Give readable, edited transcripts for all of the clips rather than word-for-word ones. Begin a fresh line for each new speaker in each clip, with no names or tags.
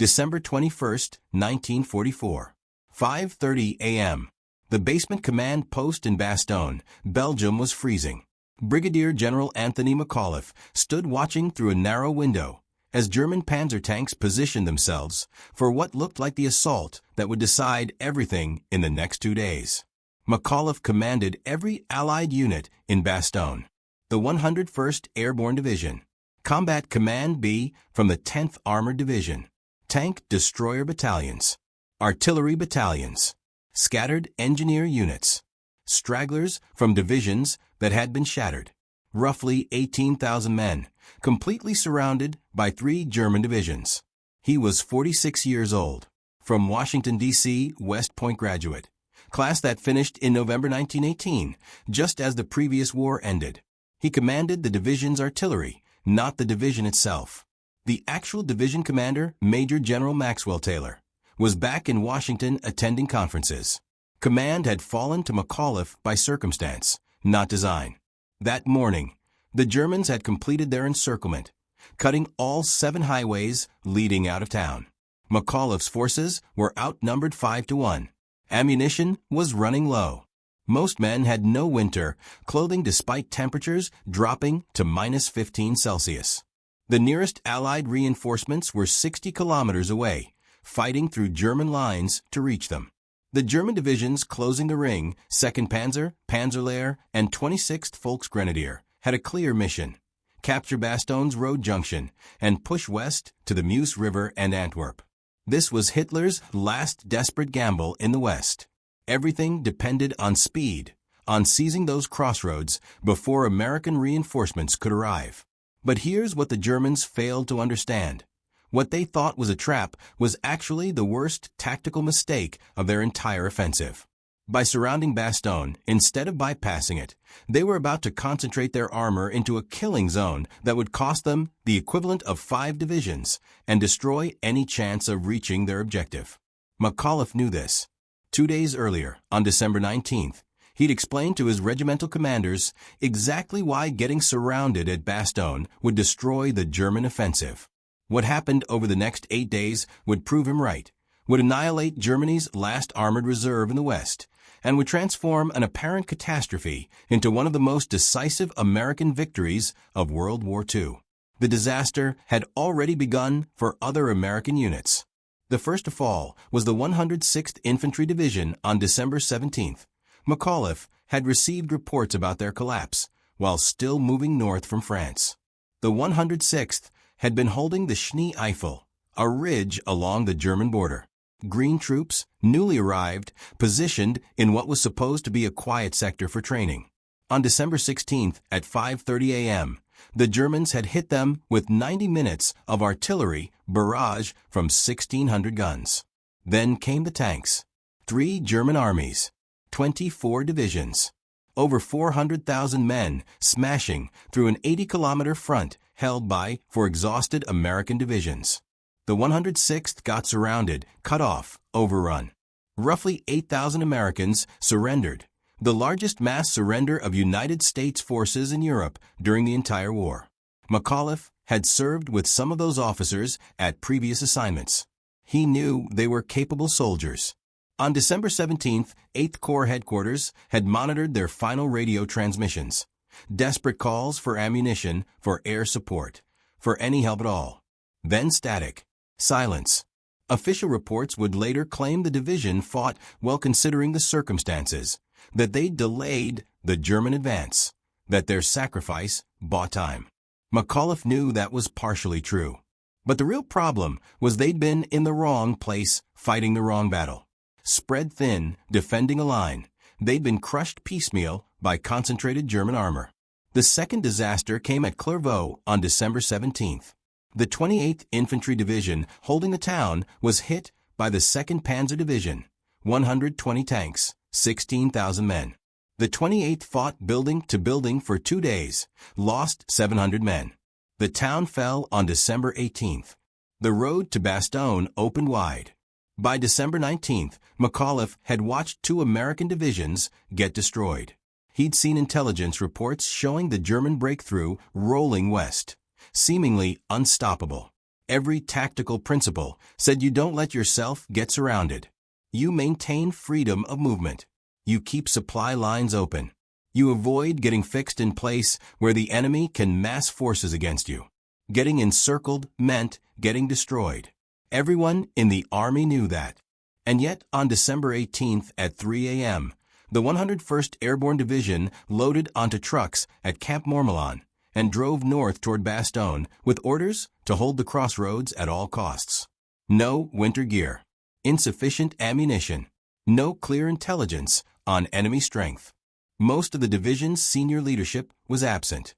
December 21st, 1944. 5:30 a.m. The basement command post in Bastogne, Belgium was freezing. Brigadier General Anthony McAuliffe stood watching through a narrow window as German Panzer tanks positioned themselves for what looked like the assault that would decide everything in the next 2 days. McAuliffe commanded every Allied unit in Bastogne. The 101st Airborne Division, Combat Command B from the 10th Armored Division, Tank Destroyer Battalions, Artillery Battalions, Scattered Engineer Units, stragglers from divisions that had been shattered, roughly 18,000 men, completely surrounded by 3 German divisions. He was 46 years old, from Washington, D.C., West Point graduate, class that finished in November 1918, just as the previous war ended. He commanded the division's artillery, not the division itself. The actual division commander, Major General Maxwell Taylor, was back in Washington attending conferences. Command had fallen to McAuliffe by circumstance, not design. That morning, the Germans had completed their encirclement, cutting all 7 highways leading out of town. McAuliffe's forces were outnumbered 5-1. Ammunition was running low. Most men had no winter clothing despite temperatures dropping to -15 Celsius. The nearest Allied reinforcements were 60 kilometers away, fighting through German lines to reach them. The German divisions closing the ring, 2nd Panzer, Panzerlehr, and 26th Volksgrenadier, had a clear mission: capture Bastogne's road junction and push west to the Meuse River and Antwerp. This was Hitler's last desperate gamble in the West. Everything depended on speed, on seizing those crossroads before American reinforcements could arrive. But here's what the Germans failed to understand. What they thought was a trap was actually the worst tactical mistake of their entire offensive. By surrounding Bastogne, instead of bypassing it, they were about to concentrate their armor into a killing zone that would cost them the equivalent of 5 divisions and destroy any chance of reaching their objective. McAuliffe knew this. 2 days earlier, on December 19th, he'd explained to his regimental commanders exactly why getting surrounded at Bastogne would destroy the German offensive. What happened over the next 8 days would prove him right, would annihilate Germany's last armored reserve in the West, and would transform an apparent catastrophe into one of the most decisive American victories of World War II. The disaster had already begun for other American units. The first to fall was the 106th Infantry Division on December 17th. McAuliffe had received reports about their collapse while still moving north from France. The 106th had been holding the Schnee Eifel, a ridge along the German border. Green troops, newly arrived, positioned in what was supposed to be a quiet sector for training. On December 16th at 5:30 a.m., the Germans had hit them with 90 minutes of artillery barrage from 1,600 guns. Then came the tanks. 3 German armies, 24 divisions, over 400,000 men smashing through an 80-kilometer front held by 4 exhausted American divisions. The 106th got surrounded, cut off, overrun. Roughly 8,000 Americans surrendered, the largest mass surrender of United States forces in Europe during the entire war. McAuliffe had served with some of those officers at previous assignments. He knew they were capable soldiers. On December 17th, 8th Corps headquarters had monitored their final radio transmissions. Desperate calls for ammunition, for air support, for any help at all. Then static. Silence. Official reports would later claim the division fought well considering the circumstances, that they delayed the German advance, that their sacrifice bought time. McAuliffe knew that was partially true. But the real problem was they'd been in the wrong place, fighting the wrong battle. Spread thin, defending a line, they'd been crushed piecemeal by concentrated German armor. The second disaster came at Clairvaux on December 17th. The 28th Infantry Division holding the town was hit by the 2nd Panzer Division, 120 tanks, 16,000 men. The 28th fought building to building for 2 days, lost 700 men. The town fell on December 18th. The road to Bastogne opened wide. By December 19th, McAuliffe had watched 2 American divisions get destroyed. He'd seen intelligence reports showing the German breakthrough rolling west, seemingly unstoppable. Every tactical principle said you don't let yourself get surrounded. You maintain freedom of movement. You keep supply lines open. You avoid getting fixed in place where the enemy can mass forces against you. Getting encircled meant getting destroyed. Everyone in the Army knew that. And yet, on December 18th at 3 a.m., the 101st Airborne Division loaded onto trucks at Camp Mormelon and drove north toward Bastogne with orders to hold the crossroads at all costs. No winter gear. Insufficient ammunition. No clear intelligence on enemy strength. Most of the division's senior leadership was absent.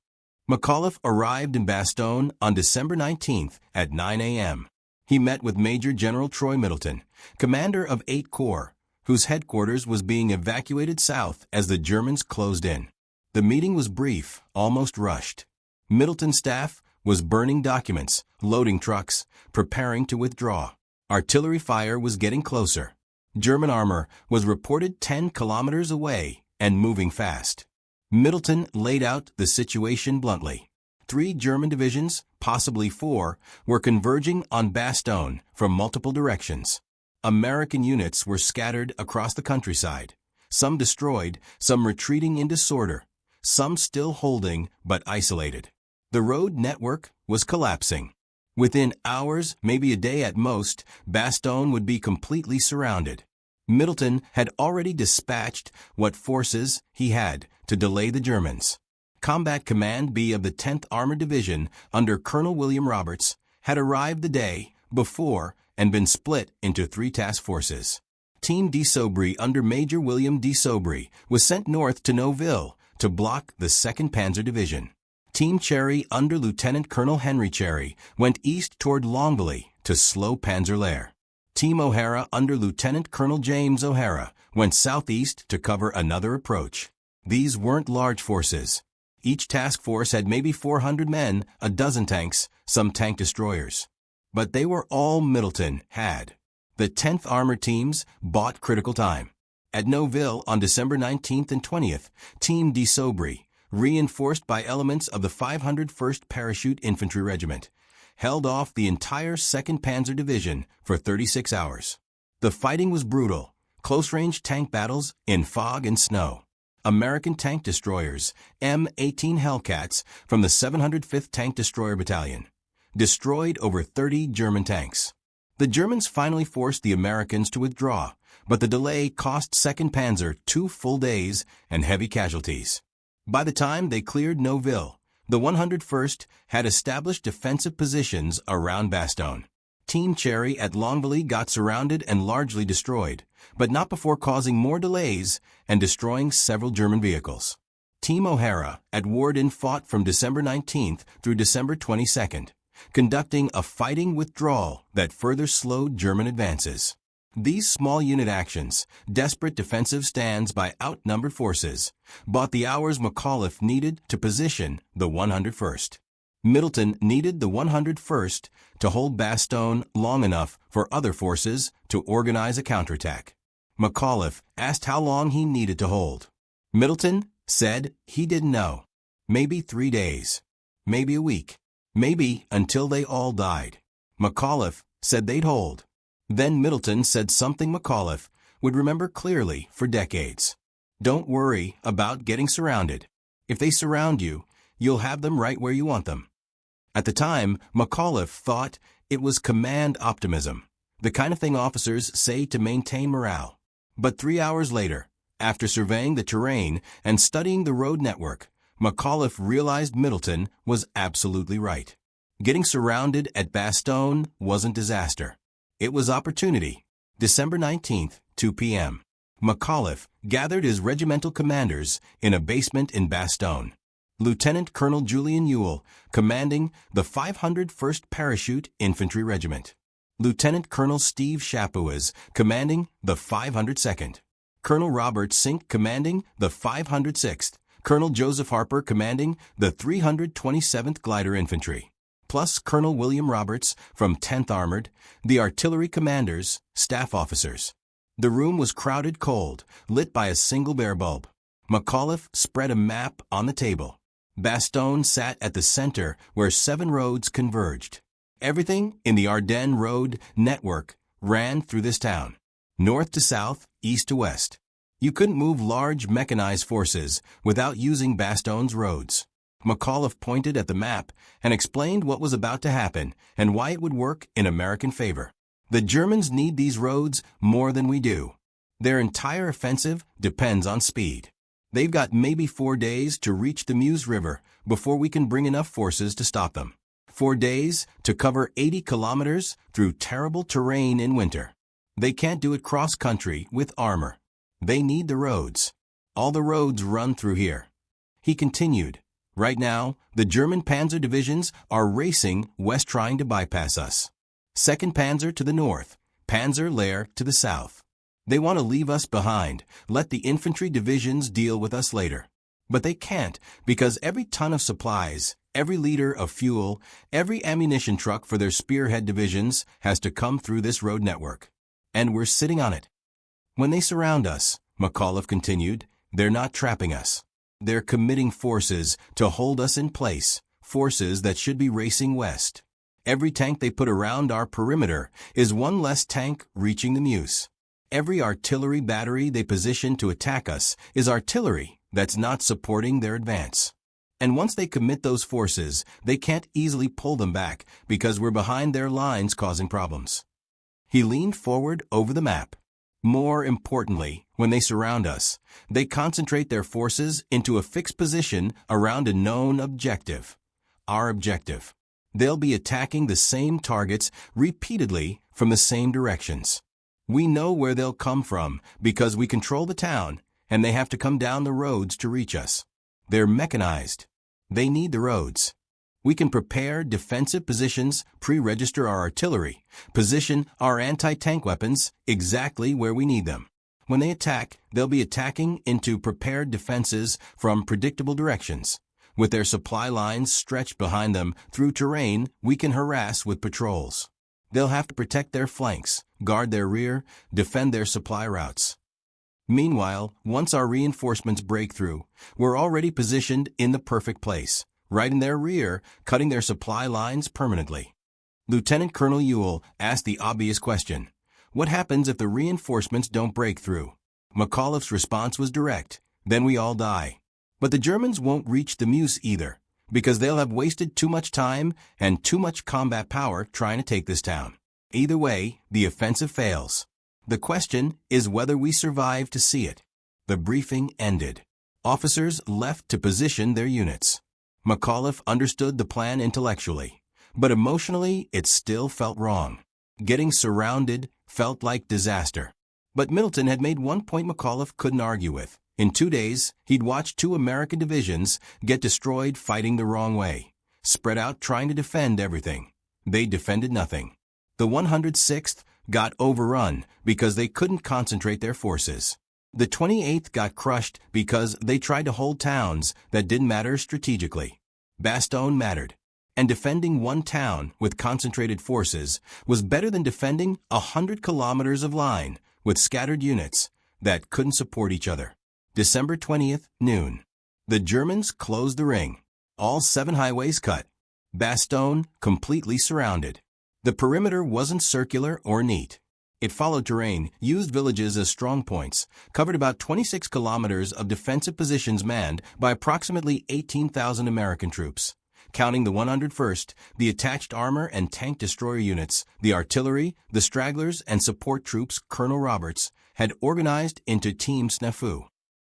McAuliffe arrived in Bastogne on December 19th at 9 a.m. He met with Major General Troy Middleton, commander of 8 Corps, whose headquarters was being evacuated south as the Germans closed in. The meeting was brief, almost rushed. Middleton's staff was burning documents, loading trucks, preparing to withdraw. Artillery fire was getting closer. German armor was reported 10 kilometers away and moving fast. Middleton laid out the situation bluntly. 3 German divisions, possibly 4, were converging on Bastogne from multiple directions. American units were scattered across the countryside, some destroyed, some retreating in disorder, some still holding but isolated. The road network was collapsing. Within hours, maybe a day at most, Bastogne would be completely surrounded. Middleton had already dispatched what forces he had to delay the Germans. Combat Command B of the 10th Armored Division under Colonel William Roberts had arrived the day before and been split into 3 task forces. Team de Sobry under Major William de Sobry was sent north to Neuville to block the 2nd Panzer Division. Team Cherry under Lieutenant Colonel Henry Cherry went east toward Longville to slow Panzer Lehr. Team O'Hara under Lieutenant Colonel James O'Hara went southeast to cover another approach. These weren't large forces. Each task force had maybe 400 men, a dozen tanks, some tank destroyers. But they were all Middleton had. The 10th Armored Teams bought critical time. At Neuville on December 19th and 20th, Team de Sobry, reinforced by elements of the 501st Parachute Infantry Regiment, held off the entire 2nd Panzer Division for 36 hours. The fighting was brutal, close-range tank battles in fog and snow. American tank destroyers, M-18 Hellcats from the 705th Tank Destroyer Battalion, destroyed over 30 German tanks. The Germans finally forced the Americans to withdraw, but the delay cost 2nd Panzer 2 full days and heavy casualties. By the time they cleared Neuville, the 101st had established defensive positions around Bastogne. Team Cherry at Longville got surrounded and largely destroyed, but not before causing more delays and destroying several German vehicles. Team O'Hara at Worden fought from December 19th through December 22nd, conducting a fighting withdrawal that further slowed German advances. These small unit actions, desperate defensive stands by outnumbered forces, bought the hours McAuliffe needed to position the 101st. Middleton needed the 101st to hold Bastogne long enough for other forces to organize a counterattack. McAuliffe asked how long he needed to hold. Middleton said he didn't know. Maybe 3 days. Maybe a week. Maybe until they all died. McAuliffe said they'd hold. Then Middleton said something McAuliffe would remember clearly for decades. Don't worry about getting surrounded. If they surround you, you'll have them right where you want them. At the time, McAuliffe thought it was command optimism, the kind of thing officers say to maintain morale. But 3 hours later, after surveying the terrain and studying the road network, McAuliffe realized Middleton was absolutely right. Getting surrounded at Bastogne wasn't disaster. It was opportunity. December 19th, 2 p.m. McAuliffe gathered his regimental commanders in a basement in Bastogne. Lieutenant Colonel Julian Ewell, commanding the 501st Parachute Infantry Regiment. Lieutenant Colonel Steve Chapuis, commanding the 502nd. Colonel Robert Sink, commanding the 506th. Colonel Joseph Harper, commanding the 327th Glider Infantry. Plus Colonel William Roberts from 10th Armored, the artillery commanders, staff officers. The room was crowded cold, lit by a single bare bulb. McAuliffe spread a map on the table. Bastogne sat at the center where 7 roads converged. Everything in the Ardennes Road network ran through this town, north to south, east to west. You couldn't move large mechanized forces without using Bastogne's roads. McAuliffe pointed at the map and explained what was about to happen and why it would work in American favor. The Germans need these roads more than we do. Their entire offensive depends on speed. They've got maybe 4 days to reach the Meuse River before we can bring enough forces to stop them. 4 days to cover 80 kilometers through terrible terrain in winter. They can't do it cross-country with armor. They need the roads. All the roads run through here. He continued, right now, the German Panzer divisions are racing west trying to bypass us. 2nd Panzer to the north, Panzer Lehr to the south. They want to leave us behind, let the infantry divisions deal with us later. But they can't because every ton of supplies, every liter of fuel, every ammunition truck for their spearhead divisions has to come through this road network. And we're sitting on it. When they surround us, McAuliffe continued, they're not trapping us. They're committing forces to hold us in place, forces that should be racing west. Every tank they put around our perimeter is one less tank reaching the Meuse. Every artillery battery they position to attack us is artillery that's not supporting their advance. And once they commit those forces, they can't easily pull them back because we're behind their lines causing problems. He leaned forward over the map. More importantly, when they surround us, they concentrate their forces into a fixed position around a known objective. Our objective. They'll be attacking the same targets repeatedly from the same directions. We know where they'll come from because we control the town, and they have to come down the roads to reach us. They're mechanized. They need the roads. We can prepare defensive positions, pre-register our artillery, position our anti-tank weapons exactly where we need them. When they attack, they'll be attacking into prepared defenses from predictable directions. With their supply lines stretched behind them through terrain we can harass with patrols. They'll have to protect their flanks, guard their rear, defend their supply routes. Meanwhile, once our reinforcements break through, we're already positioned in the perfect place, right in their rear, cutting their supply lines permanently. Lieutenant Colonel Ewell asked the obvious question, what happens if the reinforcements don't break through? McAuliffe's response was direct, then we all die. But the Germans won't reach the Meuse either, because they'll have wasted too much time and too much combat power trying to take this town. Either way, the offensive fails. The question is whether we survive to see it. The briefing ended. Officers left to position their units. McAuliffe understood the plan intellectually, but emotionally it still felt wrong. Getting surrounded felt like disaster. But Middleton had made one point McAuliffe couldn't argue with. In 2 days, he'd watched 2 American divisions get destroyed fighting the wrong way, spread out trying to defend everything. They defended nothing. The 106th got overrun because they couldn't concentrate their forces. The 28th got crushed because they tried to hold towns that didn't matter strategically. Bastogne mattered. And defending one town with concentrated forces was better than defending 100 kilometers of line with scattered units that couldn't support each other. December 20th, noon. The Germans closed the ring. All 7 highways cut. Bastogne completely surrounded. The perimeter wasn't circular or neat. It followed terrain, used villages as strong points, covered about 26 kilometers of defensive positions manned by approximately 18,000 American troops. Counting the 101st, the attached armor and tank destroyer units, the artillery, the stragglers, and support troops Colonel Roberts had organized into Team Snafu.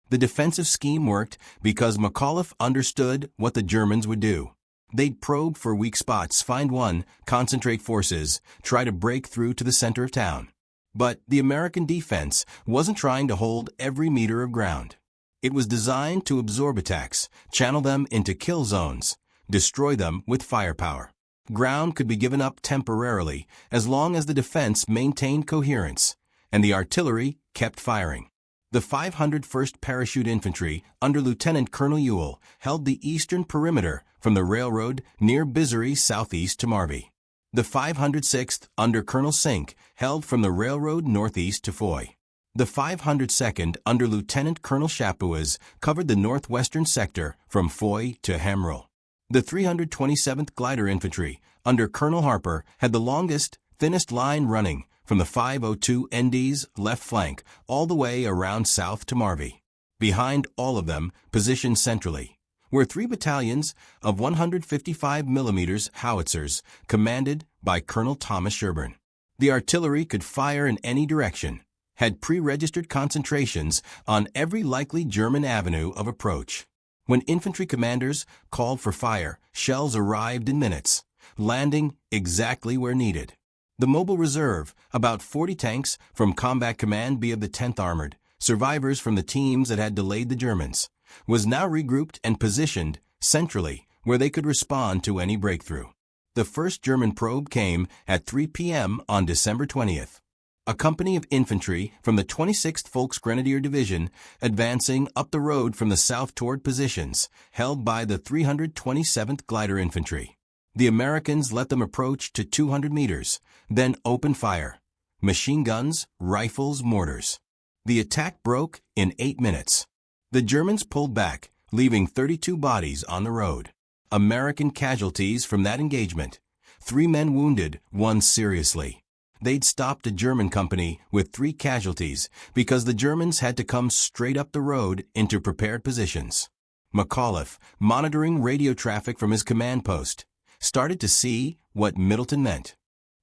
The defensive scheme worked because McAuliffe understood what the Germans would do. They'd probe for weak spots, find one, concentrate forces, try to break through to the center of town. But the American defense wasn't trying to hold every meter of ground. It was designed to absorb attacks, channel them into kill zones, destroy them with firepower. Ground could be given up temporarily as long as the defense maintained coherence, and the artillery kept firing. The 501st Parachute Infantry, under Lieutenant Colonel Ewell, held the eastern perimeter from the railroad near Bizery southeast to Marvy. The 506th, under Colonel Sink, held from the railroad northeast to Foy. The 502nd, under Lieutenant Colonel Chapuis, covered the northwestern sector from Foy to Hamrel. The 327th Glider Infantry, under Colonel Harper, had the longest, thinnest line running from the 502 ND's left flank all the way around south to Marvy. Behind all of them, positioned centrally, were 3 battalions of 155 mm howitzers commanded by Colonel Thomas Sherburne. The artillery could fire in any direction, had pre-registered concentrations on every likely German avenue of approach. When infantry commanders called for fire, shells arrived in minutes, landing exactly where needed. The Mobile Reserve, about 40 tanks from Combat Command B of the 10th Armored, survivors from the teams that had delayed the Germans, was now regrouped and positioned centrally where they could respond to any breakthrough. The first German probe came at 3 p.m. on December 20th. A company of infantry from the 26th Volksgrenadier Division advancing up the road from the south toward positions held by the 327th Glider Infantry. The Americans let them approach to 200 meters, then opened fire. Machine guns, rifles, mortars. The attack broke in 8 minutes. The Germans pulled back, leaving 32 bodies on the road. American casualties from that engagement: 3 men wounded, 1 seriously. They'd stopped a German company with 3 casualties because the Germans had to come straight up the road into prepared positions. McAuliffe, monitoring radio traffic from his command post, started to see what Middleton meant.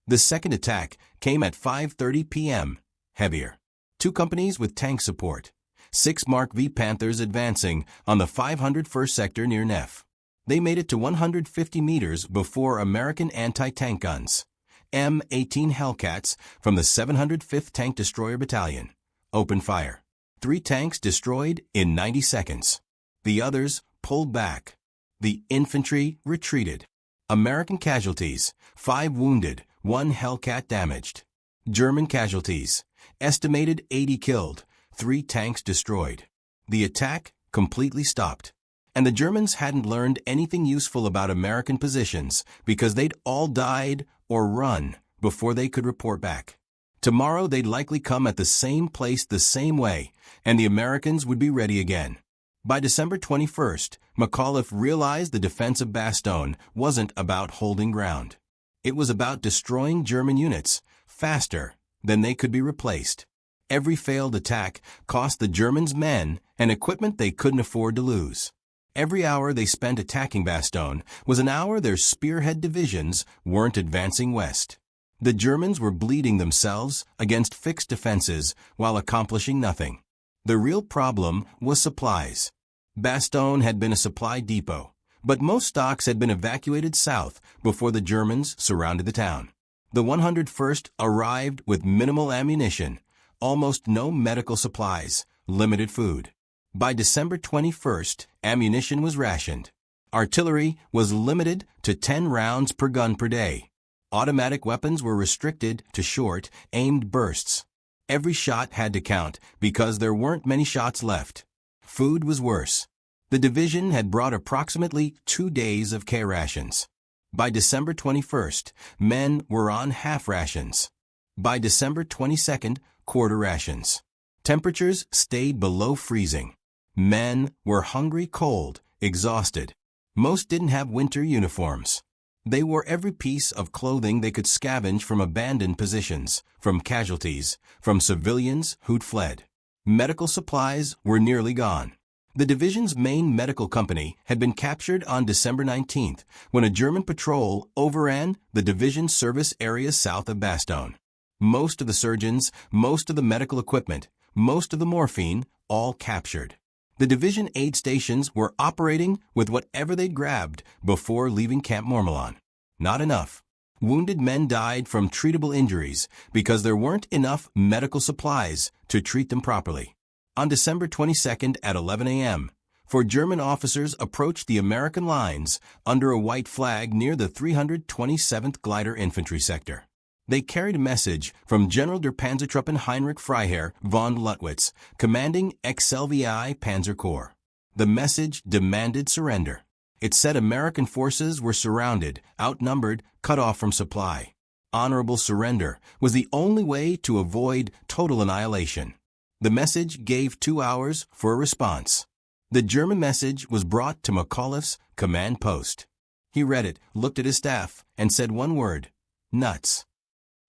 The second attack came at 5:30 p.m., heavier. 2 companies with tank support, 6 Mark V Panthers advancing on the 501st sector near Neff. They made it to 150 meters before American anti-tank guns, M18 Hellcats from the 705th Tank Destroyer Battalion, opened fire. 3 tanks destroyed in 90 seconds. The others pulled back. The infantry retreated. American casualties: 5 wounded, 1 Hellcat damaged. German casualties: estimated 80 killed, 3 tanks destroyed. The attack completely stopped. And the Germans hadn't learned anything useful about American positions because they'd all died or run before they could report back. Tomorrow they'd likely come at the same place the same way, and the Americans would be ready again. By December 21st, McAuliffe realized the defense of Bastogne wasn't about holding ground. It was about destroying German units faster than they could be replaced. Every failed attack cost the Germans men and equipment they couldn't afford to lose. Every hour they spent attacking Bastogne was an hour their spearhead divisions weren't advancing west. The Germans were bleeding themselves against fixed defenses while accomplishing nothing. The real problem was supplies. Bastogne had been a supply depot, but most stocks had been evacuated south before the Germans surrounded the town. The 101st arrived with minimal ammunition, almost no medical supplies, limited food. By December 21st, ammunition was rationed. Artillery was limited to 10 rounds per gun per day. Automatic weapons were restricted to short, aimed bursts. Every shot had to count because there weren't many shots left. Food was worse. The division had brought approximately 2 days of K rations. By December 21st, men were on half rations. By December 22nd, quarter rations. Temperatures stayed below freezing. Men were hungry, cold, exhausted. Most didn't have winter uniforms. They wore every piece of clothing they could scavenge from abandoned positions, from casualties, from civilians who'd fled. Medical supplies were nearly gone. The division's main medical company had been captured on December 19th when a German patrol overran the division's service area south of Bastogne. Most of the surgeons, most of the medical equipment, most of the morphine, all captured. The division aid stations were operating with whatever they'd grabbed before leaving Camp Mormelon. Not enough. Wounded men died from treatable injuries because there weren't enough medical supplies to treat them properly. On December 22nd at 11 a.m., 4 German officers approached the American lines under a white flag near the 327th Glider Infantry Sector. They carried a message from General der Panzertruppen Heinrich Freiherr von Luttwitz, commanding XLVI Panzer Corps. The message demanded surrender. It said American forces were surrounded, outnumbered, cut off from supply. Honorable surrender was the only way to avoid total annihilation. The message gave 2 hours for a response. The German message was brought to McAuliffe's command post. He read it, looked at his staff, and said one word: nuts.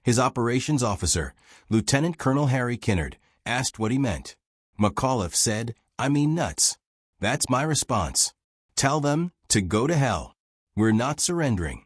His operations officer, Lieutenant Colonel Harry Kinnard, asked what he meant. McAuliffe said, "I mean nuts. That's my response. Tell them to go to hell. We're not surrendering."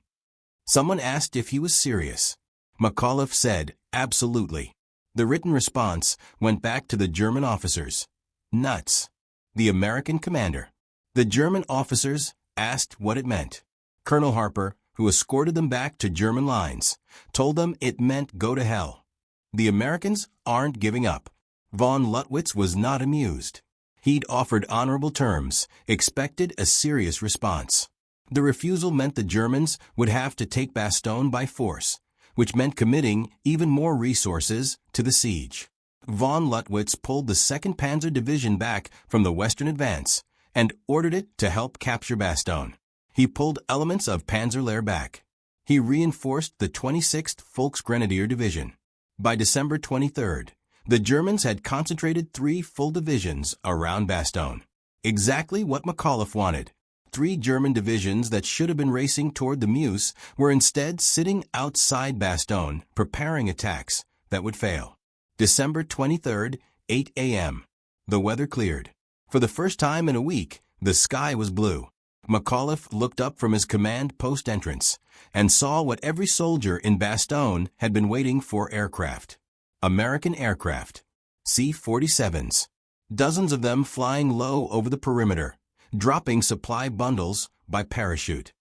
Someone asked if he was serious. McAuliffe said, "Absolutely." The written response went back to the German officers. Nuts. The American commander. The German officers asked what it meant. Colonel Harper, who escorted them back to German lines, told them it meant go to hell. The Americans aren't giving up. Von Lüttwitz was not amused. He'd offered honorable terms, expected a serious response. The refusal meant the Germans would have to take Bastogne by force, which meant committing even more resources to the siege. Von Lüttwitz pulled the 2nd Panzer Division back from the western advance and ordered it to help capture Bastogne. He pulled elements of Panzerlehr back. He reinforced the 26th Volksgrenadier Division. By December 23rd, the Germans had concentrated 3 full divisions around Bastogne. Exactly what McAuliffe wanted. 3 German divisions that should have been racing toward the Meuse were instead sitting outside Bastogne, preparing attacks that would fail. December 23rd, 8 a.m. The weather cleared. For the first time in a week, the sky was blue. McAuliffe looked up from his command post entrance and saw what every soldier in Bastogne had been waiting for: aircraft. American aircraft. C-47s. Dozens of them flying low over the perimeter, dropping supply bundles by parachute.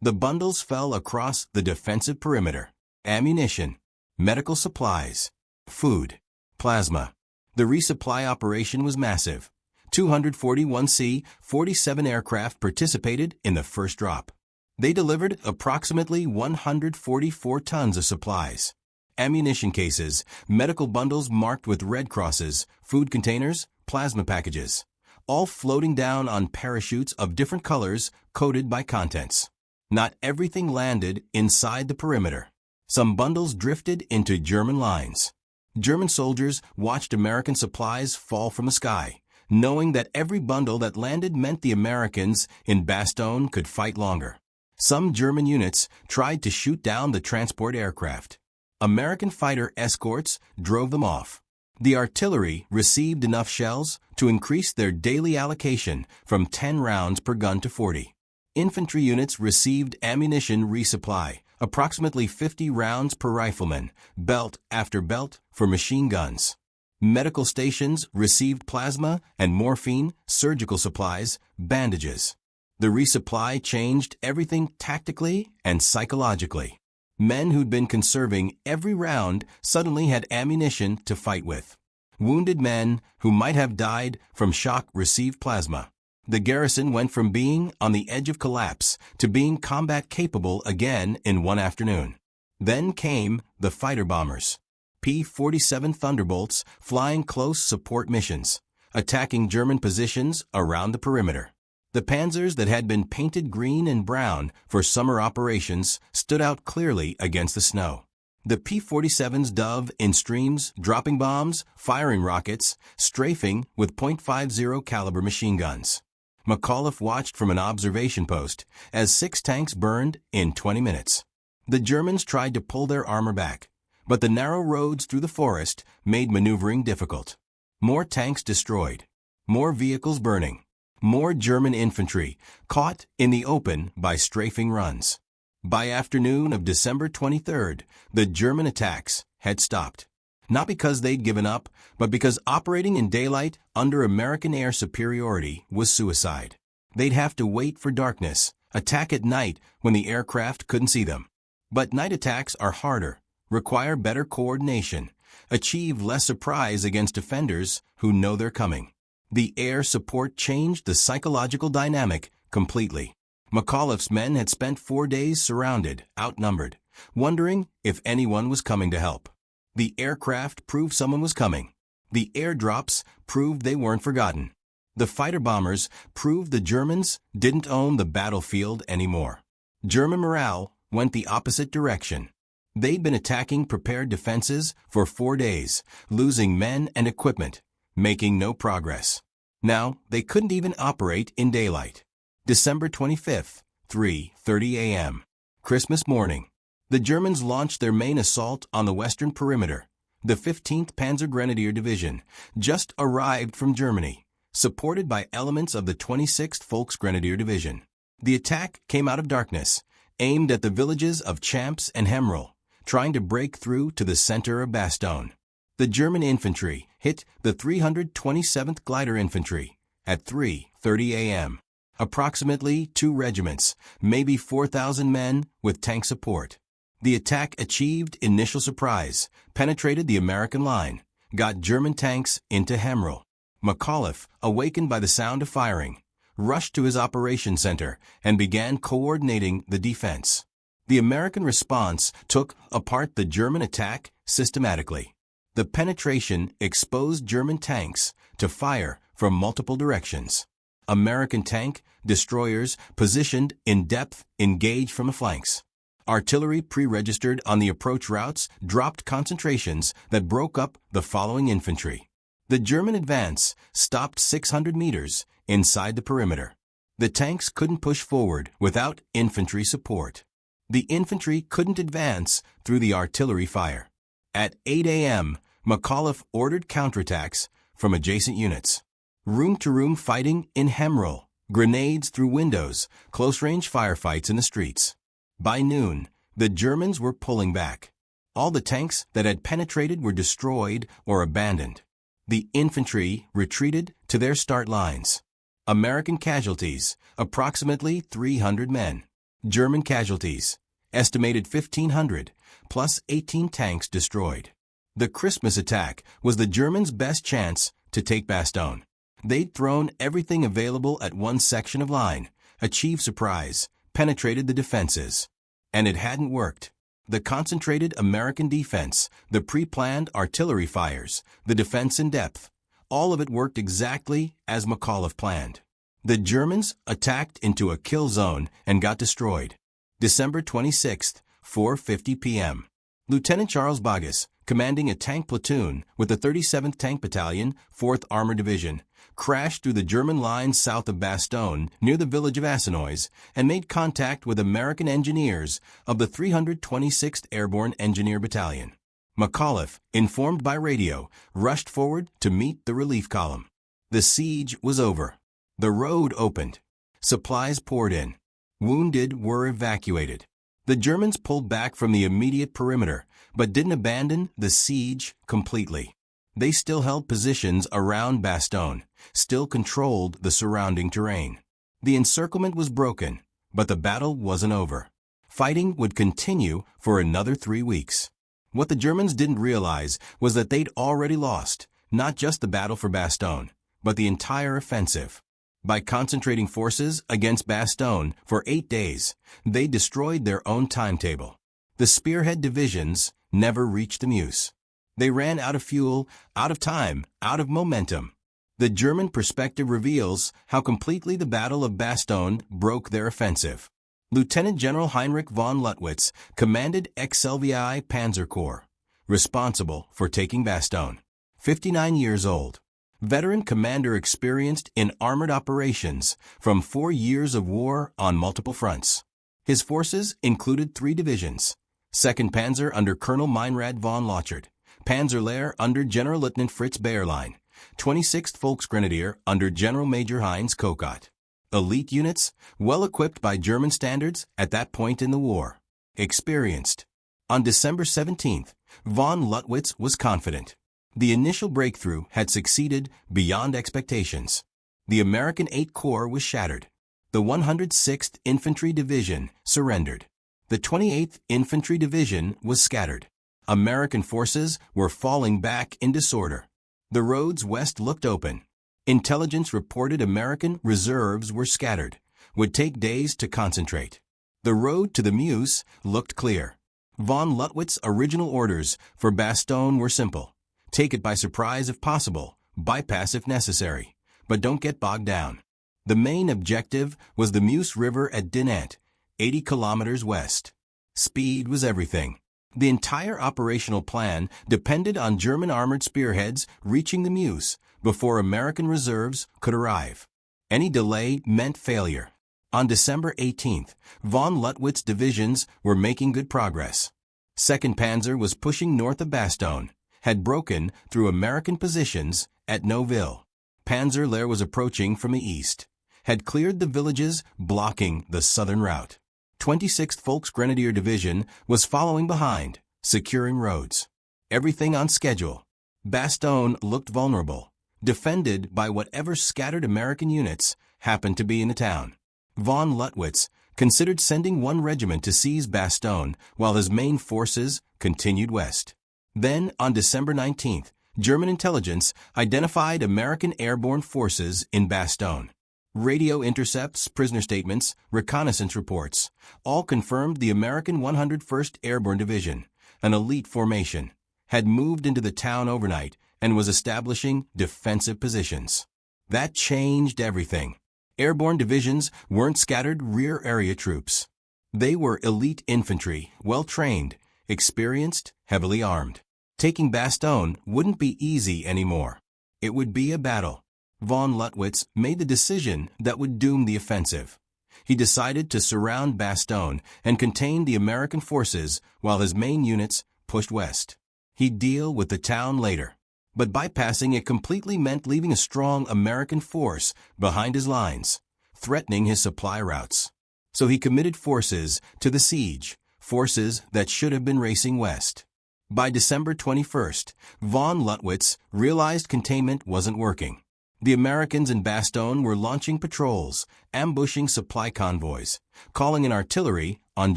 The bundles fell across the defensive perimeter. Ammunition, medical supplies, food, plasma. The resupply operation was massive. 241 C-47 aircraft participated in the first drop. They delivered approximately 144 tons of supplies. Ammunition cases, medical bundles marked with red crosses, food containers, plasma packages, all floating down on parachutes of different colors coated by contents. Not everything landed inside the perimeter. Some bundles drifted into German lines. German soldiers watched American supplies fall from the sky, knowing that every bundle that landed meant the Americans in Bastogne could fight longer. Some German units tried to shoot down the transport aircraft. American fighter escorts drove them off. The artillery received enough shells to increase their daily allocation from 10 rounds per gun to 40. Infantry units received ammunition resupply, approximately 50 rounds per rifleman, belt after belt for machine guns. Medical stations received plasma and morphine, surgical supplies, bandages. The resupply changed everything tactically and psychologically. Men who'd been conserving every round suddenly had ammunition to fight with. Wounded men who might have died from shock received plasma. The garrison went from being on the edge of collapse to being combat capable again in one afternoon. Then came the fighter bombers. P-47 Thunderbolts flying close support missions, attacking German positions around the perimeter. The Panzers that had been painted green and brown for summer operations stood out clearly against the snow. The P-47s dove in streams, dropping bombs, firing rockets, strafing with .50 caliber machine guns. McAuliffe watched from an observation post as 6 tanks burned in 20 minutes. The Germans tried to pull their armor back, but the narrow roads through the forest made maneuvering difficult. More tanks destroyed, more vehicles burning, more German infantry caught in the open by strafing runs. By afternoon of December 23rd, the German attacks had stopped. Not because they'd given up, but because operating in daylight under American air superiority was suicide. They'd have to wait for darkness, attack at night when the aircraft couldn't see them. But night attacks are harder, require better coordination, achieve less surprise against defenders who know they're coming. The air support changed the psychological dynamic completely. McAuliffe's men had spent 4 days surrounded, outnumbered, wondering if anyone was coming to help. The aircraft proved someone was coming. The airdrops proved they weren't forgotten. The fighter bombers proved the Germans didn't own the battlefield anymore. German morale went the opposite direction. They'd been attacking prepared defenses for 4 days, losing men and equipment, making no progress. Now, they couldn't even operate in daylight. December 25th, 3:30 a.m. Christmas morning. The Germans launched their main assault on the western perimeter. The 15th Panzer Grenadier Division just arrived from Germany, supported by elements of the 26th Volksgrenadier Division. The attack came out of darkness, aimed at the villages of Champs and Hemrel, trying to break through to the center of Bastogne. The German infantry hit the 327th Glider Infantry at 3:30 a.m. Approximately 2 regiments, maybe 4,000 men with tank support. The attack achieved initial surprise, penetrated the American line, got German tanks into Hemrel. McAuliffe, awakened by the sound of firing, rushed to his operations center and began coordinating the defense. The American response took apart the German attack systematically. The penetration exposed German tanks to fire from multiple directions. American tank destroyers positioned in depth engaged from the flanks. Artillery pre-registered on the approach routes dropped concentrations that broke up the following infantry. The German advance stopped 600 meters inside the perimeter. The tanks couldn't push forward without infantry support. The infantry couldn't advance through the artillery fire. At 8 a.m., McAuliffe ordered counterattacks from adjacent units. Room-to-room fighting in Hemrel, grenades through windows, close-range firefights in the streets. By noon, the Germans were pulling back. All the tanks that had penetrated were destroyed or abandoned. The infantry retreated to their start lines. American casualties, approximately 300 men. German casualties, estimated 1,500, plus 18 tanks destroyed. The Christmas attack was the Germans' best chance to take Bastogne. They'd thrown everything available at one section of line, achieved surprise, penetrated the defenses. And it hadn't worked. The concentrated American defense, the pre-planned artillery fires, the defense in depth, all of it worked exactly as McAuliffe planned. The Germans attacked into a kill zone and got destroyed. December 26, 4:50 p.m. Lieutenant Charles Boggess, commanding a tank platoon with the 37th Tank Battalion, 4th Armored Division, crashed through the German lines south of Bastogne near the village of Assenois and made contact with American engineers of the 326th Airborne Engineer Battalion. McAuliffe, informed by radio, rushed forward to meet the relief column. The siege was over. The road opened. Supplies poured in. Wounded were evacuated. The Germans pulled back from the immediate perimeter, but didn't abandon the siege completely. They still held positions around Bastogne, still controlled the surrounding terrain. The encirclement was broken, but the battle wasn't over. Fighting would continue for another 3 weeks. What the Germans didn't realize was that they'd already lost, not just the battle for Bastogne, but the entire offensive. By concentrating forces against Bastogne for 8 days, they destroyed their own timetable. The spearhead divisions never reached the Meuse. They ran out of fuel, out of time, out of momentum. The German perspective reveals how completely the Battle of Bastogne broke their offensive. Lieutenant General Heinrich von Luttwitz commanded XLVI Panzer Corps, responsible for taking Bastogne. 59 years old. Veteran commander experienced in armored operations from 4 years of war on multiple fronts. His forces included 3 divisions: 2nd Panzer under Colonel Meinrad von Lochert, Panzerlehr under General Lieutenant Fritz Bayerlein, 26th Volksgrenadier under General Major Heinz Kokott. Elite units, well equipped by German standards at that point in the war. Experienced. On December 17th, von Luttwitz was confident. The initial breakthrough had succeeded beyond expectations. The American 8th Corps was shattered. The 106th Infantry Division surrendered. The 28th Infantry Division was scattered. American forces were falling back in disorder. The roads west looked open. Intelligence reported American reserves were scattered, would take days to concentrate. The road to the Meuse looked clear. Von Luttwitz's original orders for Bastogne were simple. Take it by surprise if possible, bypass if necessary, but don't get bogged down. The main objective was the Meuse River at Dinant, 80 kilometers west. Speed was everything. The entire operational plan depended on German armored spearheads reaching the Meuse before American reserves could arrive. Any delay meant failure. On December 18th, von Luttwitz's divisions were making good progress. 2nd Panzer was pushing north of Bastogne, had broken through American positions at Neuville. Panzer Lehr was approaching from the east, had cleared the villages blocking the southern route. 26th Volksgrenadier Division was following behind, securing roads. Everything on schedule. Bastogne looked vulnerable, defended by whatever scattered American units happened to be in the town. Von Luttwitz considered sending one regiment to seize Bastogne while his main forces continued west. Then, on December 19th, German intelligence identified American airborne forces in Bastogne. Radio intercepts, prisoner statements, reconnaissance reports all confirmed the American 101st Airborne Division, an elite formation, had moved into the town overnight and was establishing defensive positions. That changed everything. Airborne divisions weren't scattered rear area troops. They were elite infantry, well-trained, experienced, heavily armed. Taking Bastogne wouldn't be easy anymore. It would be a battle. Von Luttwitz made the decision that would doom the offensive. He decided to surround Bastogne and contain the American forces while his main units pushed west. He'd deal with the town later. But bypassing it completely meant leaving a strong American force behind his lines, threatening his supply routes. So he committed forces to the siege, forces that should have been racing west. By December 21st, von Luttwitz realized containment wasn't working. The Americans in Bastogne were launching patrols, ambushing supply convoys, calling in artillery on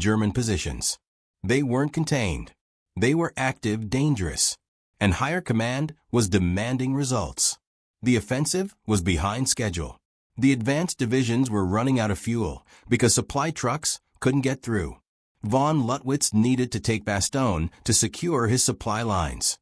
German positions. They weren't contained. They were active, dangerous. And higher command was demanding results. The offensive was behind schedule. The advanced divisions were running out of fuel because supply trucks couldn't get through. Von Luttwitz needed to take Bastogne to secure his supply lines.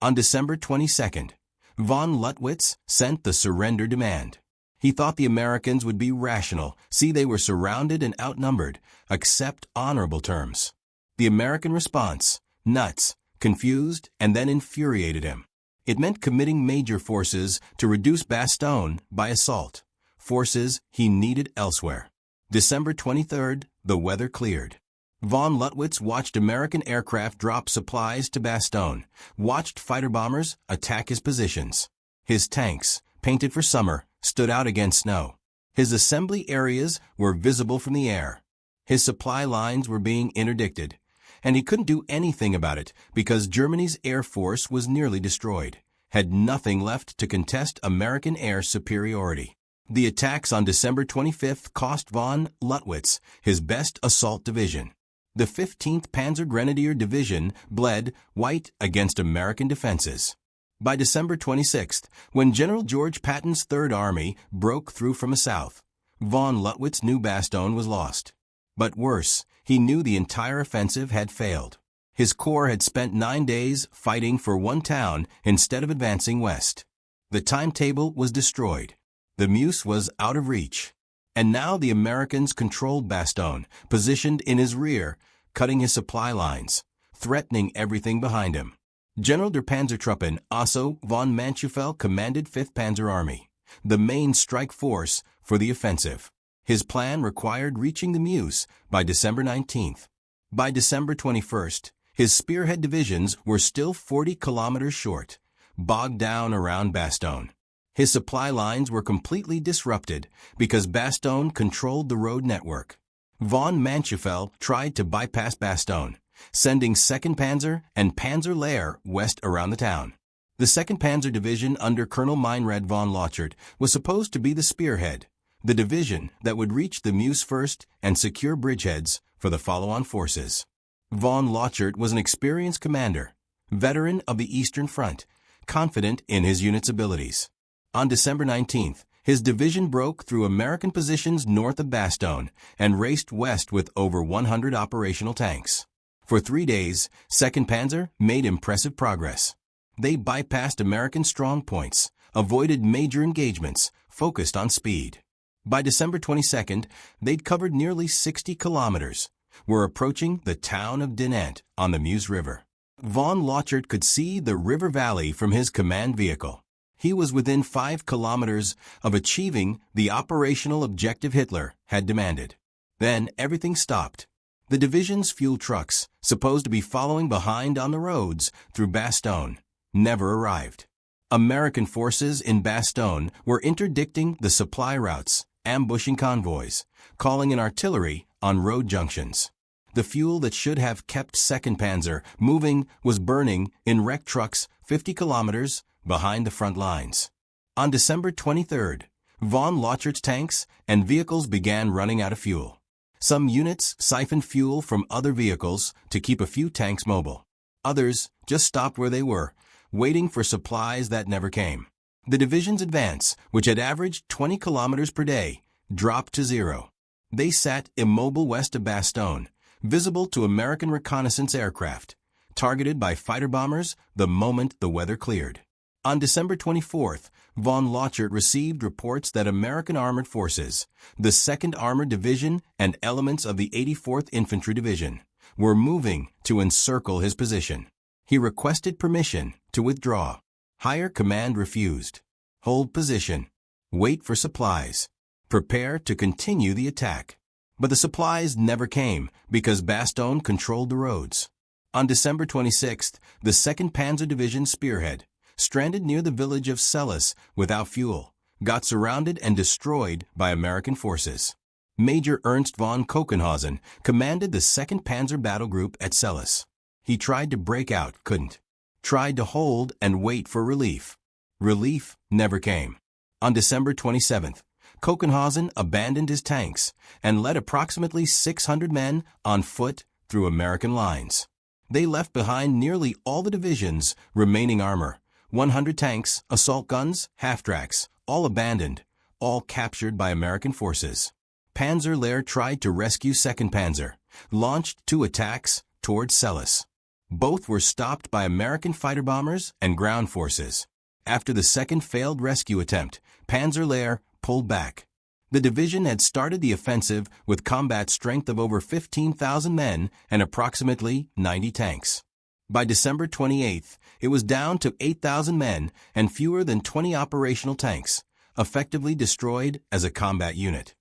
On December 22nd, von Luttwitz sent the surrender demand. He thought the Americans would be rational, see they were surrounded and outnumbered, accept honorable terms. The American response, nuts, confused, and then infuriated him. It meant committing major forces to reduce Bastogne by assault, forces he needed elsewhere. December 23rd, the weather cleared. Von Luttwitz watched American aircraft drop supplies to Bastogne, watched fighter bombers attack his positions. His tanks, painted for summer, stood out against snow. His assembly areas were visible from the air. His supply lines were being interdicted, and he couldn't do anything about it because Germany's air force was nearly destroyed, had nothing left to contest American air superiority. The attacks on December 25th cost von Luttwitz his best assault division. The 15th Panzer Grenadier Division bled white against American defenses. By December 26th, when General George Patton's Third Army broke through from the south, von Luttwitz knew Bastogne was lost. But worse, he knew the entire offensive had failed. His corps had spent 9 days fighting for one town instead of advancing west. The timetable was destroyed. The Meuse was out of reach. And now the Americans controlled Bastogne, positioned in his rear, cutting his supply lines, threatening everything behind him. General der Panzertruppen Otto von Manschufel commanded 5th Panzer Army, the main strike force for the offensive. His plan required reaching the Meuse by December 19th. By December 21st, his spearhead divisions were still 40 kilometers short, bogged down around Bastogne. His supply lines were completely disrupted because Bastogne controlled the road network. Von Manschufel tried to bypass Bastogne, sending 2nd Panzer and Panzer Lehr west around the town. The 2nd Panzer Division under Colonel Meinrad von Lochert was supposed to be the spearhead, the division that would reach the Meuse first and secure bridgeheads for the follow-on forces. Von Lochert was an experienced commander, veteran of the Eastern Front, confident in his unit's abilities. On December 19th, his division broke through American positions north of Bastogne and raced west with over 100 operational tanks. For 3 days, 2nd Panzer made impressive progress. They bypassed American strongpoints, avoided major engagements, focused on speed. By December 22nd, they'd covered nearly 60 kilometers, were approaching the town of Dinant on the Meuse River. Von Lochert could see the river valley from his command vehicle. He was within 5 kilometers of achieving the operational objective Hitler had demanded. Then everything stopped. The division's fuel trucks, supposed to be following behind on the roads through Bastogne, never arrived. American forces in Bastogne were interdicting the supply routes, ambushing convoys, calling in artillery on road junctions. The fuel that should have kept 2nd Panzer moving was burning in wrecked trucks 50 kilometers behind the front lines. On December 23rd, von Lauchert's tanks and vehicles began running out of fuel. Some units siphoned fuel from other vehicles to keep a few tanks mobile. Others just stopped where they were, waiting for supplies that never came. The division's advance, which had averaged 20 kilometers per day, dropped to 0. They sat immobile west of Bastogne, visible to American reconnaissance aircraft, targeted by fighter bombers the moment the weather cleared. On December 24th, von Lauchert received reports that American armored forces, the 2nd Armored Division and elements of the 84th Infantry Division, were moving to encircle his position. He requested permission to withdraw. Higher command refused. Hold position. Wait for supplies. Prepare to continue the attack. But the supplies never came because Bastogne controlled the roads. On December 26th, the 2nd Panzer Division spearhead, stranded near the village of Celles without fuel, got surrounded and destroyed by American forces. Major Ernst von Kochenhausen commanded the 2nd Panzer Battle Group at Celles. He tried to break out, couldn't. Tried to hold and wait for relief. Relief never came. On December 27th, Kochenhausen abandoned his tanks and led approximately 600 men on foot through American lines. They left behind nearly all the division's remaining armor, 100 tanks, assault guns, half-tracks, all abandoned, all captured by American forces. Panzer Lehr tried to rescue 2nd Panzer, launched 2 attacks towards Celles. Both were stopped by American fighter bombers and ground forces. After the second failed rescue attempt, Panzer Lehr pulled back. The division had started the offensive with combat strength of over 15,000 men and approximately 90 tanks. By December 28th, it was down to 8,000 men and fewer than 20 operational tanks, effectively destroyed as a combat unit.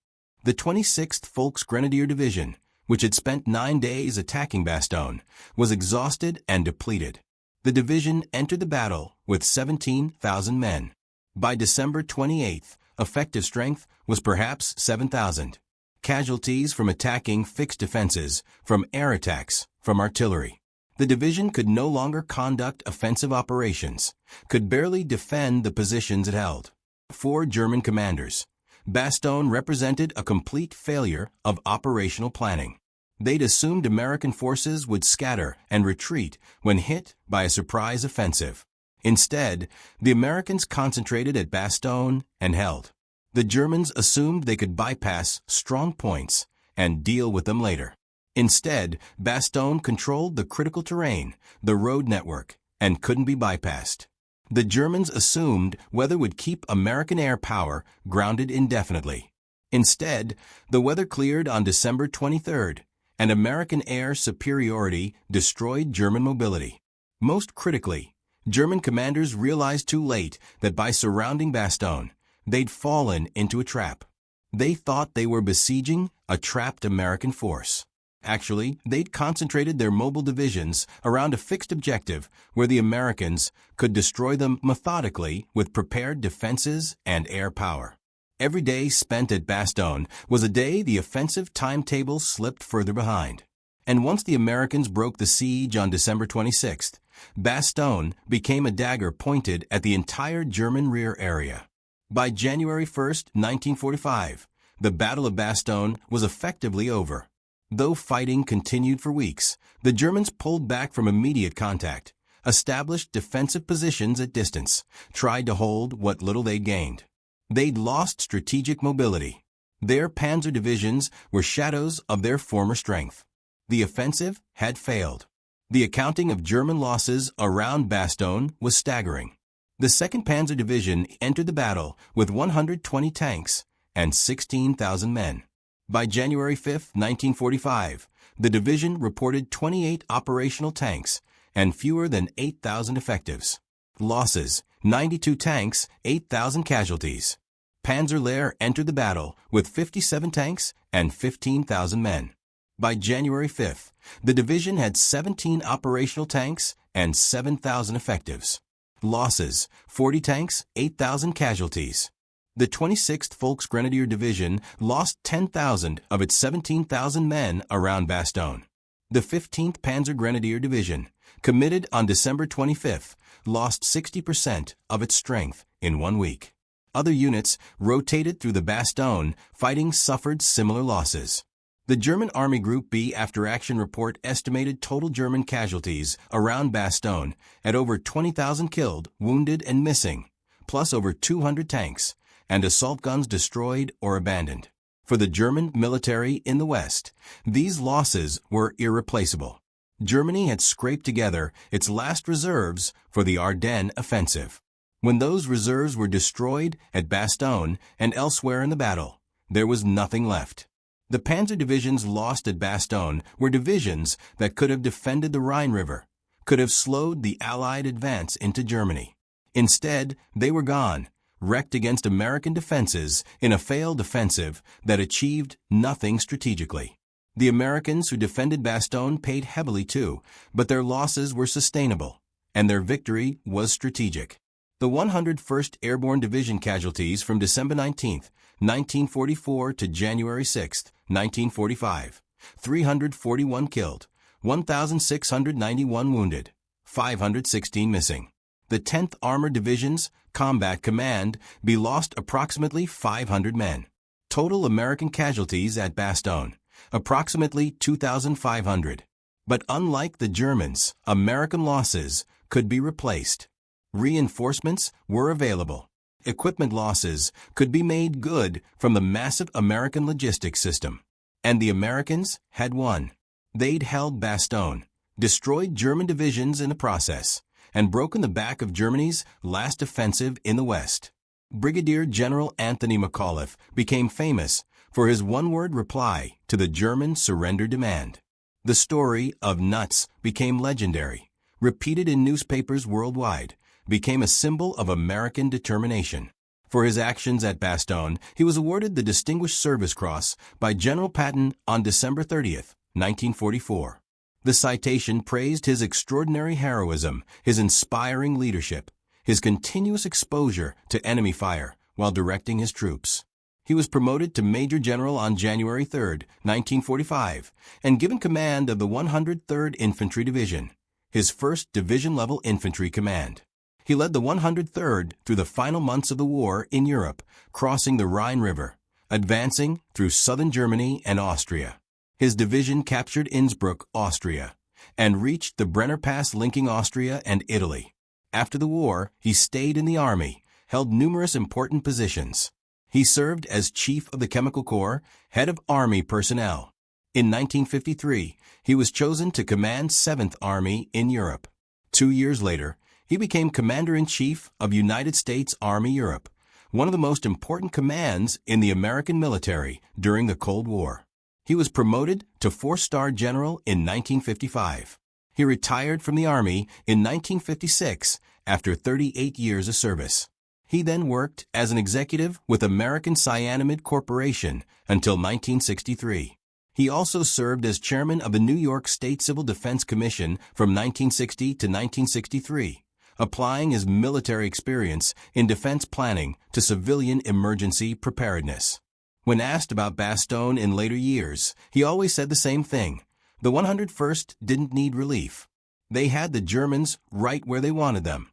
The 26th Volksgrenadier Division, which had spent 9 days attacking Bastogne, was exhausted and depleted. The division entered the battle with 17,000 men. By December 28th, effective strength was perhaps 7,000. Casualties from attacking fixed defenses, from air attacks, from artillery. The division could no longer conduct offensive operations, could barely defend the positions it held. 4 German commanders. Bastogne represented a complete failure of operational planning. They'd assumed American forces would scatter and retreat when hit by a surprise offensive. Instead, the Americans concentrated at Bastogne and held. The Germans assumed they could bypass strong points and deal with them later. Instead, Bastogne controlled the critical terrain, the road network, and couldn't be bypassed. The Germans assumed weather would keep American air power grounded indefinitely. Instead, the weather cleared on December 23rd, and American air superiority destroyed German mobility. Most critically, German commanders realized too late that by surrounding Bastogne, they'd fallen into a trap. They thought they were besieging a trapped American force. Actually, they'd concentrated their mobile divisions around a fixed objective where the Americans could destroy them methodically with prepared defenses and air power. Every day spent at Bastogne was a day the offensive timetable slipped further behind. And once the Americans broke the siege on December 26th, Bastogne became a dagger pointed at the entire German rear area. By January 1st, 1945, the Battle of Bastogne was effectively over. Though fighting continued for weeks, the Germans pulled back from immediate contact, established defensive positions at distance, tried to hold what little they'd gained. They'd lost strategic mobility. Their panzer divisions were shadows of their former strength. The offensive had failed. The accounting of German losses around Bastogne was staggering. The 2nd Panzer Division entered the battle with 120 tanks and 16,000 men. By January 5, 1945, the division reported 28 operational tanks and fewer than 8,000 effectives. Losses: 92 tanks, 8,000 casualties. Panzer Lehr entered the battle with 57 tanks and 15,000 men. By January 5th, the division had 17 operational tanks and 7,000 effectives. Losses: 40 tanks, 8,000 casualties. The 26th Volksgrenadier Division lost 10,000 of its 17,000 men around Bastogne. The 15th Panzer Grenadier Division, committed on December 25th, lost 60% of its strength in 1 week. Other units rotated through the Bastogne, fighting suffered similar losses. The German Army Group B after-action report estimated total German casualties around Bastogne at over 20,000 killed, wounded, and missing, plus over 200 tanks, and assault guns destroyed or abandoned. For the German military in the West, these losses were irreplaceable. Germany had scraped together its last reserves for the Ardennes offensive. When those reserves were destroyed at Bastogne and elsewhere in the battle, there was nothing left. The panzer divisions lost at Bastogne were divisions that could have defended the Rhine River, could have slowed the Allied advance into Germany. Instead, they were gone, wrecked against American defenses in a failed offensive that achieved nothing strategically. The Americans who defended Bastogne paid heavily too, but their losses were sustainable, and their victory was strategic. The 101st Airborne Division casualties from December 19, 1944 to January 6, 1945. 341 killed, 1,691 wounded, 516 missing. The 10th Armored Division's Combat Command be lost approximately 500 men. Total American casualties at Bastogne, approximately 2,500. But unlike the Germans, American losses could be replaced. Reinforcements were available. Equipment losses could be made good from the massive American logistics system. And the Americans had won. They'd held Bastogne, destroyed German divisions in the process, and broken the back of Germany's last offensive in the West. Brigadier General Anthony McAuliffe became famous for his one-word reply to the German surrender demand. The story of Nuts became legendary, repeated in newspapers worldwide, became a symbol of American determination. For his actions at Bastogne, he was awarded the Distinguished Service Cross by General Patton on December 30, 1944. The citation praised his extraordinary heroism, his inspiring leadership, his continuous exposure to enemy fire while directing his troops. He was promoted to Major General on January 3, 1945, and given command of the 103rd Infantry Division, his first division-level infantry command. He led the 103rd through the final months of the war in Europe, crossing the Rhine River, advancing through southern Germany and Austria. His division captured Innsbruck, Austria, and reached the Brenner Pass linking Austria and Italy. After the war, he stayed in the Army, held numerous important positions. He served as Chief of the Chemical Corps, Head of Army Personnel. In 1953, he was chosen to command 7th Army in Europe. 2 years later, he became Commander-in-Chief of United States Army Europe, one of the most important commands in the American military during the Cold War. He was promoted to 4-star general in 1955. He retired from the Army in 1956 after 38 years of service. He then worked as an executive with American Cyanamid Corporation until 1963. He also served as chairman of the New York State Civil Defense Commission from 1960 to 1963, applying his military experience in defense planning to civilian emergency preparedness. When asked about Bastogne in later years, he always said the same thing. The 101st didn't need relief. They had the Germans right where they wanted them.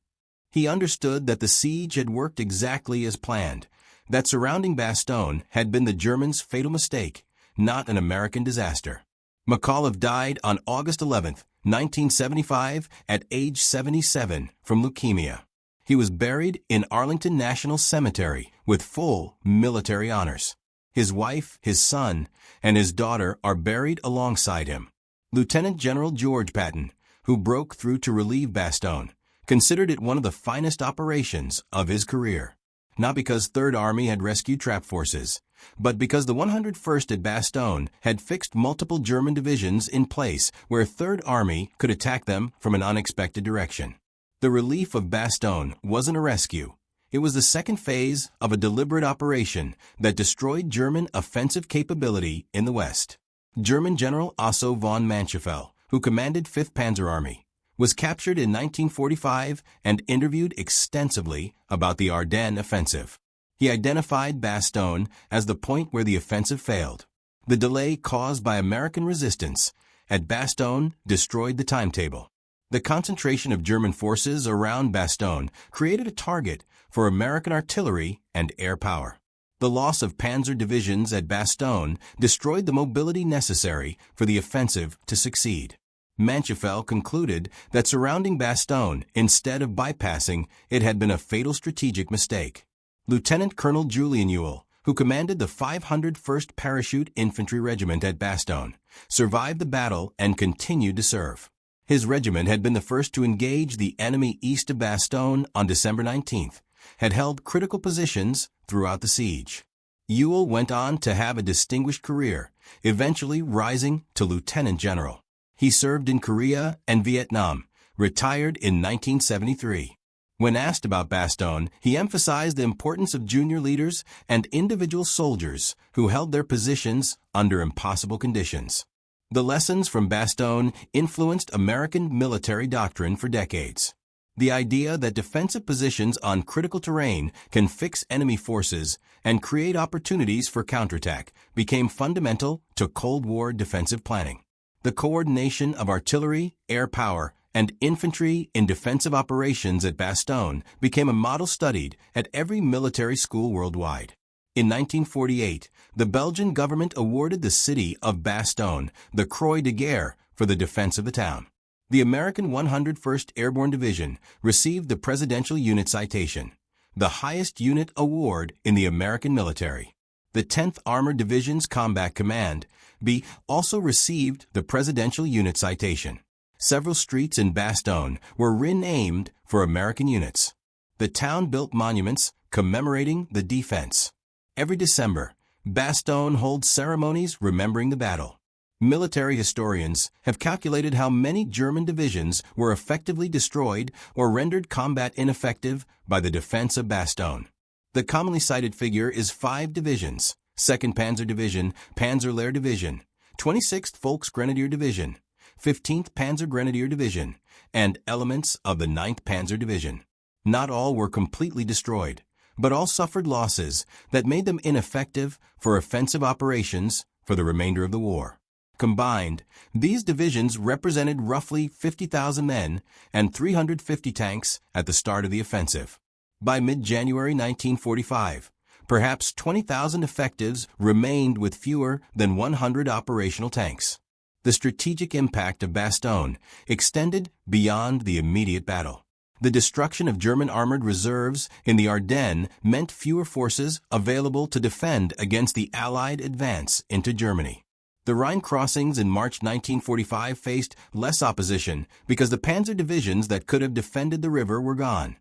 He understood that the siege had worked exactly as planned, that surrounding Bastogne had been the Germans' fatal mistake, not an American disaster. McAuliffe died on August 11, 1975, at age 77 from leukemia. He was buried in Arlington National Cemetery with full military honors. His wife, his son, and his daughter are buried alongside him. Lieutenant General George Patton, who broke through to relieve Bastogne, considered it one of the finest operations of his career. Not because 3rd Army had rescued trap forces, but because the 101st at Bastogne had fixed multiple German divisions in place where 3rd Army could attack them from an unexpected direction. The relief of Bastogne wasn't a rescue. It was the second phase of a deliberate operation that destroyed German offensive capability in the West. German General Otto von Manschafel, who commanded 5th Panzer Army, was captured in 1945 and interviewed extensively about the Ardennes offensive. He identified Bastogne as the point where the offensive failed. The delay caused by American resistance at Bastogne destroyed the timetable. The concentration of German forces around Bastogne created a target for American artillery and air power. The loss of panzer divisions at Bastogne destroyed the mobility necessary for the offensive to succeed. Manschafel concluded that surrounding Bastogne instead of bypassing it had been a fatal strategic mistake. Lieutenant Colonel Julian Ewell, who commanded the 501st Parachute Infantry Regiment at Bastogne, survived the battle and continued to serve. His regiment had been the first to engage the enemy east of Bastogne on December 19th, had held critical positions throughout the siege. Ewell went on to have a distinguished career, eventually rising to lieutenant general. He served in Korea and Vietnam, retired in 1973. When asked about Bastogne, he emphasized the importance of junior leaders and individual soldiers who held their positions under impossible conditions. The lessons from Bastogne influenced American military doctrine for decades. The idea that defensive positions on critical terrain can fix enemy forces and create opportunities for counterattack became fundamental to Cold War defensive planning. The coordination of artillery, air power, and infantry in defensive operations at Bastogne became a model studied at every military school worldwide. In 1948, the Belgian government awarded the city of Bastogne the Croix de Guerre for the defense of the town. The American 101st Airborne Division received the Presidential Unit Citation, the highest unit award in the American military. The 10th Armored Division's Combat Command, B, also received the Presidential Unit Citation. Several streets in Bastogne were renamed for American units. The town built monuments commemorating the defense. Every December, Bastogne holds ceremonies remembering the battle. Military historians have calculated how many German divisions were effectively destroyed or rendered combat ineffective by the defense of Bastogne. The commonly cited figure is 5 divisions: 2nd Panzer Division, Panzerlehr Division, 26th Volksgrenadier Division, 15th Panzer Grenadier Division, and elements of the 9th Panzer Division. Not all were completely destroyed, but all suffered losses that made them ineffective for offensive operations for the remainder of the war. Combined, these divisions represented roughly 50,000 men and 350 tanks at the start of the offensive. By mid-January 1945, perhaps 20,000 effectives remained with fewer than 100 operational tanks. The strategic impact of Bastogne extended beyond the immediate battle. The destruction of German armored reserves in the Ardennes meant fewer forces available to defend against the Allied advance into Germany. The Rhine crossings in March 1945 faced less opposition because the panzer divisions that could have defended the river were gone,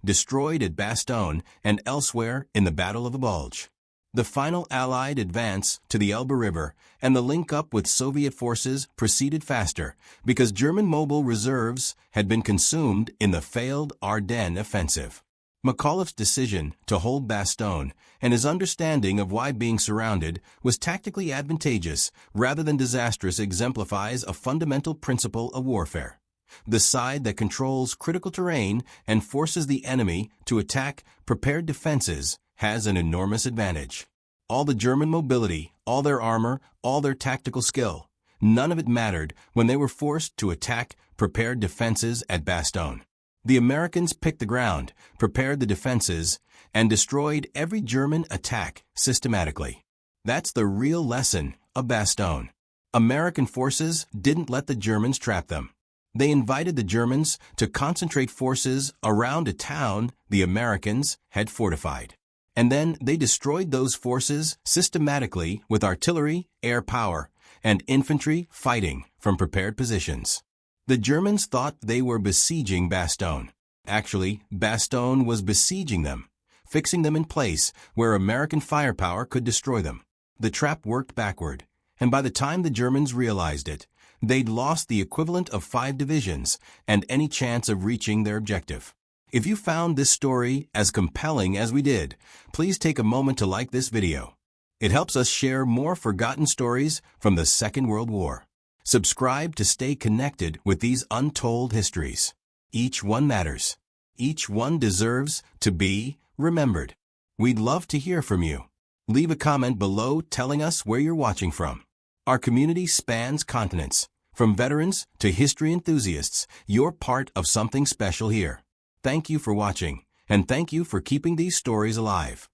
destroyed at Bastogne and elsewhere in the Battle of the Bulge. The final Allied advance to the Elbe River and the link-up with Soviet forces proceeded faster because German mobile reserves had been consumed in the failed Ardennes offensive. McAuliffe's decision to hold Bastogne and his understanding of why being surrounded was tactically advantageous rather than disastrous exemplifies a fundamental principle of warfare. The side that controls critical terrain and forces the enemy to attack prepared defenses has an enormous advantage. All the German mobility, all their armor, all their tactical skill, none of it mattered when they were forced to attack prepared defenses at Bastogne. The Americans picked the ground, prepared the defenses, and destroyed every German attack systematically. That's the real lesson of Bastogne. American forces didn't let the Germans trap them. They invited the Germans to concentrate forces around a town the Americans had fortified. And then they destroyed those forces systematically with artillery, air power, and infantry fighting from prepared positions. The Germans thought they were besieging Bastogne. Actually, Bastogne was besieging them, fixing them in place where American firepower could destroy them. The trap worked backward, and by the time the Germans realized it, They'd lost the equivalent of 5 divisions and any chance of reaching their objective. If you found this story as compelling as we did, please take a moment to like this video. It helps us share more forgotten stories from the Second World War. Subscribe to stay connected with these untold histories. Each one matters. Each one deserves to be remembered. We'd love to hear from you. Leave a comment below telling us where you're watching from. Our community spans continents. From veterans to history enthusiasts, you're part of something special here. Thank you for watching, and thank you for keeping these stories alive.